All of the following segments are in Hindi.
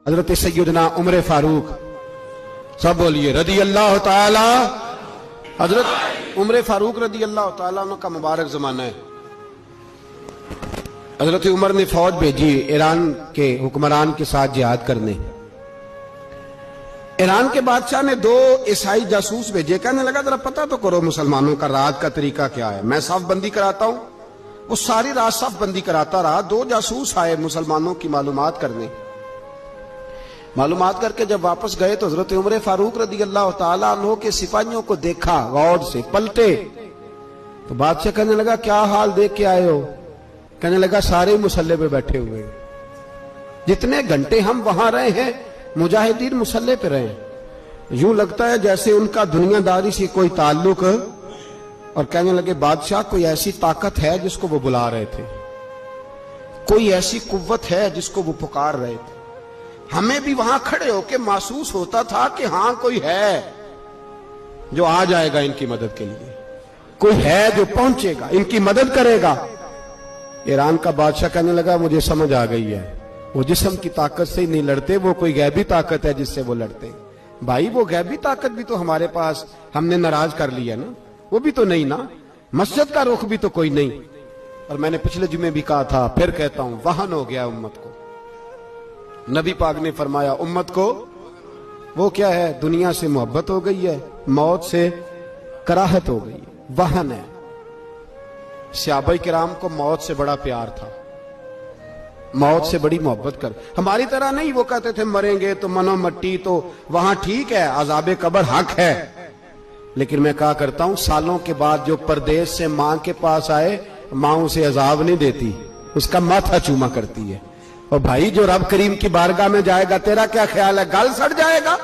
हजरत सैयदना उमर फारूक, सब बोलिए रदी अल्लाह ताला। हजरत उमर फारूक रदी अल्लाह ताला का मुबारक जमाना है। हजरत उमर ने फौज भेजी ईरान के हुक्मरान के साथ जिहाद करने। ईरान के बादशाह ने 2 ईसाई जासूस भेजे। कहने लगा जरा पता तो करो मुसलमानों का रात का तरीका क्या है, मैं साफ बंदी कराता हूं। वो सारी रात साफ बंदी कराता रहा। 2 जासूस आए मुसलमानों की मालूमात करने। मालूमात करके जब वापस गए तो हजरत उमर फारूक रदी अल्लाह ताला अन्हु के सिपाहियों को देखा, गौर से पलटे तो बादशाह कहने लगा क्या हाल देख के आए हो? कहने लगा सारे मुसल्ले पे बैठे हुए हैं, जितने घंटे हम वहां रहे हैं मुजाहिदीन मुसल्ले पे रहे। यूं लगता है जैसे उनका दुनियादारी से कोई ताल्लुक। और कहने लगे बादशाह कोई ऐसी ताकत है जिसको वो बुला रहे थे, कोई ऐसी कुव्वत है जिसको वो पुकार रहे थे। हमें भी वहां खड़े होकर महसूस होता था कि हां कोई है जो आ जाएगा इनकी मदद के लिए, कोई है जो पहुंचेगा इनकी मदद करेगा। ईरान का बादशाह कहने लगा मुझे समझ आ गई है, वो जिस्म की ताकत से ही नहीं लड़ते, वो कोई गैबी ताकत है जिससे वो लड़ते। भाई वो गैबी ताकत भी तो हमारे पास हमने नाराज कर लिया ना, वो भी तो नहीं ना, मस्जिद का रुख भी तो कोई नहीं। और मैंने पिछले जुमे भी कहा था, फिर कहता हूं, वहन हो गया उम्मत को। नबी पाक ने फरमाया उम्मत को वो क्या है, दुनिया से मोहब्बत हो गई है, मौत से कराहत हो गई है, वहन है। सहाबा किराम को मौत से बड़ा प्यार था, मौत से बड़ी मोहब्बत कर। हमारी तरह नहीं, वो कहते थे मरेंगे तो मनो मट्टी, तो वहां ठीक है, अजाबे कब्र हक है। लेकिन मैं कहा करता हूं सालों के बाद जो परदेश से मां के पास आए, मां उसे अजाब नहीं देती, उसका माथा चूमा करती है। और भाई जो रब करीम की बारगाह में जाएगा, तेरा क्या ख्याल है, गल सड़ जाएगा?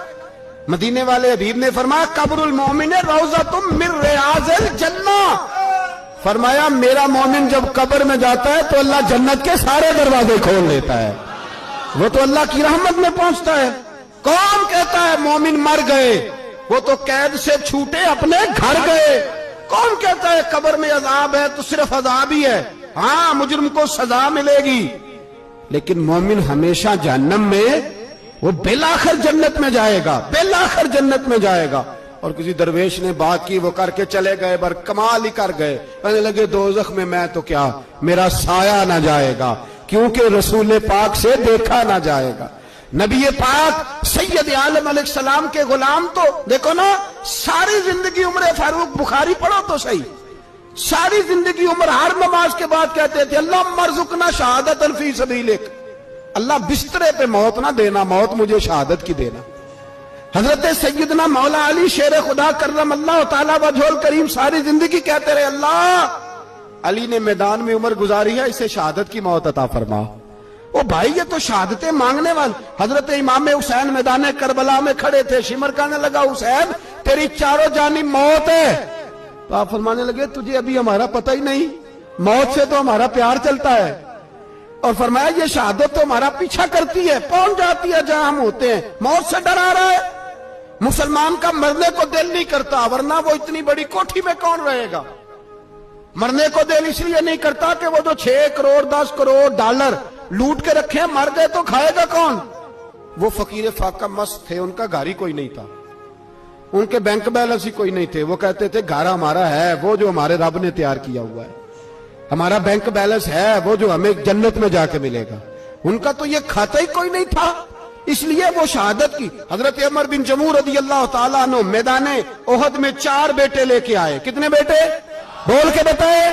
मदीने वाले हबीब ने फरमाया कब्रुल मोमिन रौज़तुम मिन रियाज़िल जन्नह। फरमाया मेरा मोमिन जब कब्र में जाता है तो अल्लाह जन्नत के सारे दरवाजे खोल लेता है, वो तो अल्लाह की रहमत में पहुंचता है। कौन कहता है मोमिन मर गए, वो तो कैद से छूटे अपने घर गए। कौन कहता है कब्र में अजाब है तो सिर्फ अजाब ही है, हाँ मुजरिम को सजा मिलेगी, लेकिन मोमिन हमेशा जहन्नम में, वो बेलाखिर जन्नत में जाएगा, बेलाखिर जन्नत में जाएगा। और किसी दरवेश ने बात की, वो करके चले गए, बर कमाल ही कर गए। कहने लगे दोज़ख में मैं तो क्या, मेरा साया ना जाएगा, क्योंकि रसूल पाक से देखा ना जाएगा। नबी पाक सैयद आलम अलैहिस्सलाम के गुलाम तो देखो ना, सारी जिंदगी उमर फारूक, बुखारी पढ़ो तो सही, सारी जिंदगी उम्र हर नमाज के बाद कहते थे अल्लाह मरजुकना शहादतन फी सबीलिक, अल्लाह बिस्तरे पे मौत ना देना, मौत मुझे शहादत की देना। हजरत सैयदना मौला अली शेर खुदा करम अल्लाह ताला वजहुल करीम सारी जिंदगी कहते रहे अल्लाह अली ने मैदान में उम्र गुजारी है, इसे शहादत की मौत अता फरमा। ओ भाई ये तो शहादतें मांगने वाले। हजरत इमाम हुसैन मैदान करबला में खड़े थे, शिमर कहने लगा हुसैन तेरी चारों जानी मौत है। तो आप फरमाने लगे तुझे अभी हमारा पता ही नहीं, मौत से तो हमारा प्यार चलता है। और फरमाया ये शहादत तो हमारा पीछा करती है, पहुंच जाती है जहां हम होते हैं, मौत से डरा रहा है। मुसलमान का मरने को दिल नहीं करता, वरना वो इतनी बड़ी कोठी में कौन रहेगा। मरने को दिल इसलिए नहीं करता कि वो जो 6 करोड़ 10 करोड़ डॉलर लूट के रखे, मर गए तो खाएगा कौन। वो फकीर फाका मस्त थे, उनका घर ही कोई नहीं था, उनके बैंक बैलेंस ही कोई नहीं थे। वो कहते थे घर हमारा है वो जो हमारे रब ने तैयार किया हुआ है, हमारा बैंक बैलेंस है वो जो हमें जन्नत में जाके मिलेगा। उनका तो ये खाता ही कोई नहीं था, इसलिए वो शहादत की। हजरत उमर बिन जमू रदी अल्लाह ताला अन्हु मैदाने ओहद में 4 बेटे लेके आए। कितने बेटे बोल के बताए?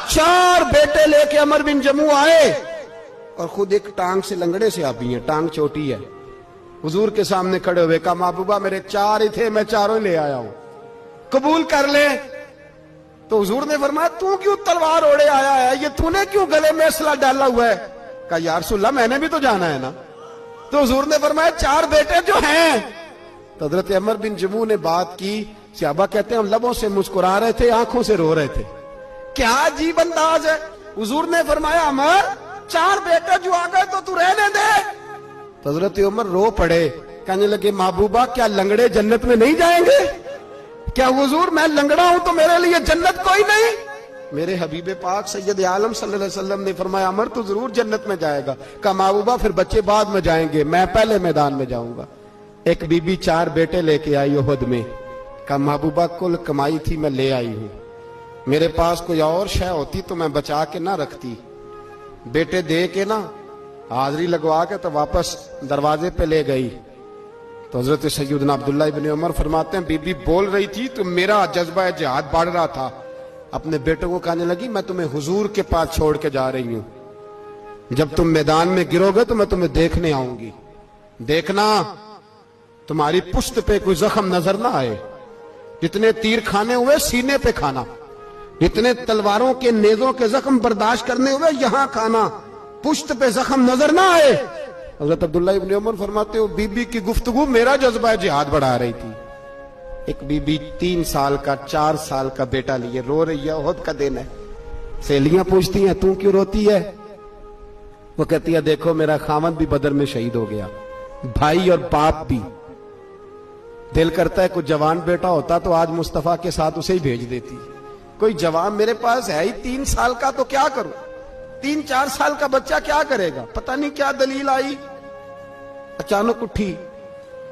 4 बेटे लेके उमर बिन जमू आए, और खुद एक टांग से लंगड़े से आप ही हैं, टांग छोटी है। हुजूर के सामने खड़े हुए कहा महबूबा मेरे 4 ही थे, मैं 4 ले आया हूं, कबूल कर ले। तो हुजूर ने फरमाया तू क्यों तलवार ओढ़े आया है, ये तूने क्यों गले में असला डाला हुआ है? कहा या रसूलल्लाह मैंने भी तो जाना है ना। तो हुजूर ने फरमाया 4 बेटे जो हैं। तो हजरत उमर बिन जमू ने बात की, सहाबा कहते हैं हम लबों से मुस्कुरा रहे थे, आंखों से रो रहे थे, क्या अजीब अंदाज है। हुजूर ने फरमाया उमर 4 बेटे जो आ गए तो तू रहने दे। तो हजरत उमर रो पड़े, कहने लगे महबूबा क्या लंगड़े जन्नत में नहीं जाएंगे? क्या हुजूर मैं लंगड़ा हूं तो मेरे लिए जन्नत कोई नहीं? मेरे हबीब पाक सैयद आलम सल्लल्लाहु अलैहि वसल्लम ने फरमाया अमर तो जरूर जन्नत में जाएगा। कहा महबूबा फिर बच्चे बाद में जाएंगे, मैं पहले मैदान में जाऊंगा। एक बीबी 4 बेटे लेके आई उहद में। कहा महबूबा कुल कमाई थी मैं ले आई हूं, मेरे पास कोई और शय होती तो मैं बचा के ना रखती। बेटे दे के ना हाजिरी लगवा के तो वापस दरवाजे पे ले गई। तो हजरत सैयदना अब्दुल्ला इब्न उमर फरमाते हैं बीबी बोल रही थी तो मेरा जज्बा जिहाद बढ़ रहा था। अपने बेटों को कहने लगी मैं तुम्हें हुजूर के पास छोड़ के जा रही हूं, जब तुम मैदान में गिरोगे तो मैं तुम्हें देखने आऊंगी, देखना तुम्हारी पुश्त पे कोई जख्म नजर ना आए। जितने तीर खाने हुए सीने पे खाना, जितने तलवारों के नेजों के जख्म बर्दाश्त करने हुए यहां खाना, पुश्त पे जख्म नजर ना आए। हजरत अब्दुल्ला इब्न उमर फरमाते हो बीबी की गुफ्तगू मेरा जज्बा जिहाद बढ़ा रही थी। एक बीबी 3 साल का 4 साल का बेटा लिए रो रही है, उहद का दिन है। सहेलियां पूछती हैं तू क्यों रोती है? वो कहती है देखो मेरा खामद भी बदर में शहीद हो गया, भाई और बाप भी। दिल करता है कोई जवान बेटा होता तो आज मुस्तफा के साथ उसे ही भेज देती। कोई जवान मेरे पास है ही 3 साल का तो क्या करूं, 3-4 साल का बच्चा क्या करेगा? पता नहीं क्या दलील आई, अचानक उठी,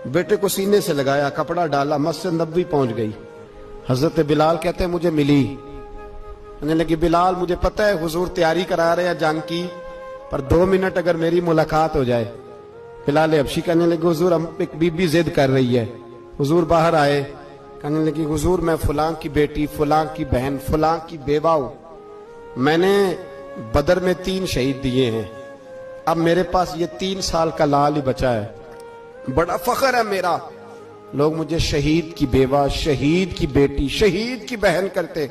बेटे को सीने से लगाया, कपड़ा डाला, मस्जिद नबवी पहुंच गई। हजरत बिलाल कहते हैं मुझे मिली, कहने लगी बिलाल मुझे पता है हुजूर तैयारी करा रहे हैं जंग की, पर 2 मिनट अगर मेरी मुलाकात हो जाए। बिलाल हबशी कहने लगे हुजूर हम एक बीबी जिद कर रही है। हुजूर बाहर आए, कहने लगी हुजूर मैं फलां की बेटी, फलां की बहन, फलां की बेवा हूं, मैंने बदर में 3 शहीद दिए हैं, अब मेरे पास ये 3 साल का लाल ही बचा है, बड़ा फख्र है मेरा। लोग मुझे शहीद की बेवा, शहीद की बेटी, शहीद की बहन करते,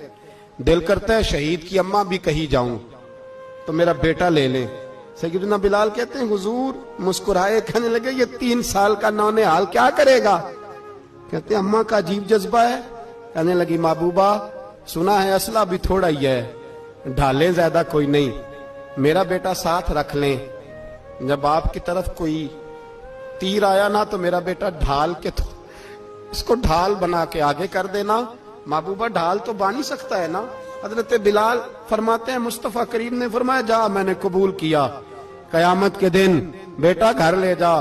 दिल करता है शहीद की अम्मा भी कही जाऊं तो मेरा बेटा ले ले। सैयदना बिलाल कहते हैं हुजूर मुस्कुराए, कहने लगे ये 3 साल का नौनिहाल क्या करेगा? कहते अम्मा का अजीब जज्बा है। कहने लगी महबूबा सुना है असला भी थोड़ा ही है, ढाले ज्यादा कोई नहीं, मेरा बेटा साथ रख लें, जब आपकी तरफ कोई तीर आया ना तो मेरा बेटा ढाल के तो इसको ढाल बना के आगे कर देना। महबूबा ढाल तो बन ही सकता है ना। हजरत बिलाल फरमाते हैं मुस्तफा करीम ने फरमाया जा मैंने कबूल किया, कयामत के दिन बेटा घर ले जा,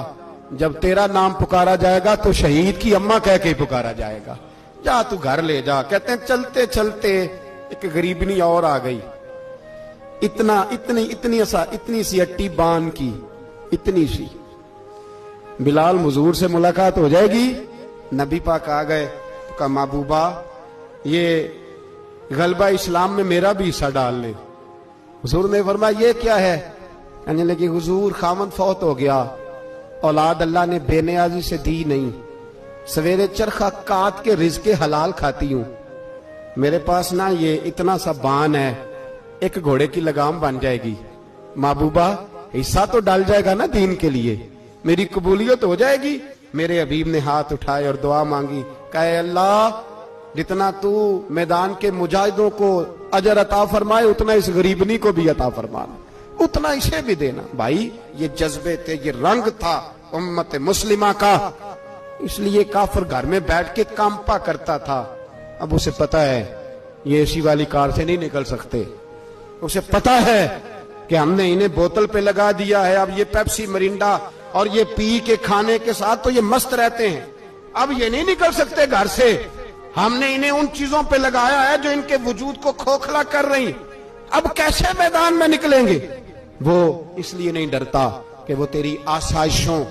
जब तेरा नाम पुकारा जाएगा तो शहीद की अम्मा कह के पुकारा जाएगा, जा तू घर ले जा। कहते हैं चलते चलते एक गरीबनी और आ गई, इतनी सी अट्टी बान की, इतनी सी। बिलाल हुजूर से मुलाकात हो जाएगी, नबी पाक आ गए तो कहा महबूबा ये गलबा इस्लाम में मेरा भी हिस्सा डाल ले। हुजूर ने फरमाया ये क्या है? कहने लगी हुजूर खामद फौत हो गया, औलाद अल्लाह ने बेनियाजी से दी नहीं, सवेरे चरखा काट के रिज़्क़े हलाल खाती हूं, मेरे पास ना ये इतना सा बान है, एक घोड़े की लगाम बन जाएगी, महबूबा हिस्सा तो डाल जाएगा ना दीन के लिए, मेरी कबूलियत हो जाएगी। मेरे हबीब ने हाथ उठाए और दुआ मांगी, कहे अल्लाह जितना तू मैदान के मुजाहिदों को अजर अता फरमाए उतना इस गरीबनी को भी अता फरमाना, उतना इसे भी देना। भाई ये जज्बे थे, ये रंग था उम्मत मुस्लिमा का, इसलिए काफिर घर में बैठ के कांपा करता था। अब उसे पता है ये एसी वाली कार से नहीं निकल सकते, उसे पता है कि हमने इन्हें बोतल पे लगा दिया है, अब ये पेप्सी मरिंडा और ये पी के खाने के साथ तो ये मस्त रहते हैं, अब ये नहीं निकल सकते घर से, हमने इन्हें उन चीजों पे लगाया है जो इनके वजूद को खोखला कर रही, अब कैसे मैदान में निकलेंगे? वो इसलिए नहीं डरता कि वो तेरी आसाइशों,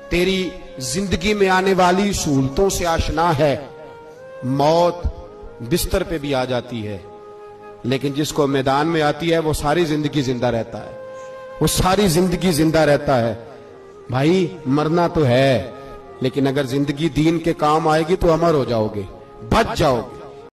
तेरी जिंदगी में आने वाली सहूलतों से आशना है। मौत बिस्तर पे भी आ जाती है, लेकिन जिसको मैदान में आती है वो सारी जिंदगी जिंदा रहता है, वो सारी जिंदगी जिंदा रहता है। भाई मरना तो है, लेकिन अगर जिंदगी दीन के काम आएगी तो अमर हो जाओगे, बच जाओगे।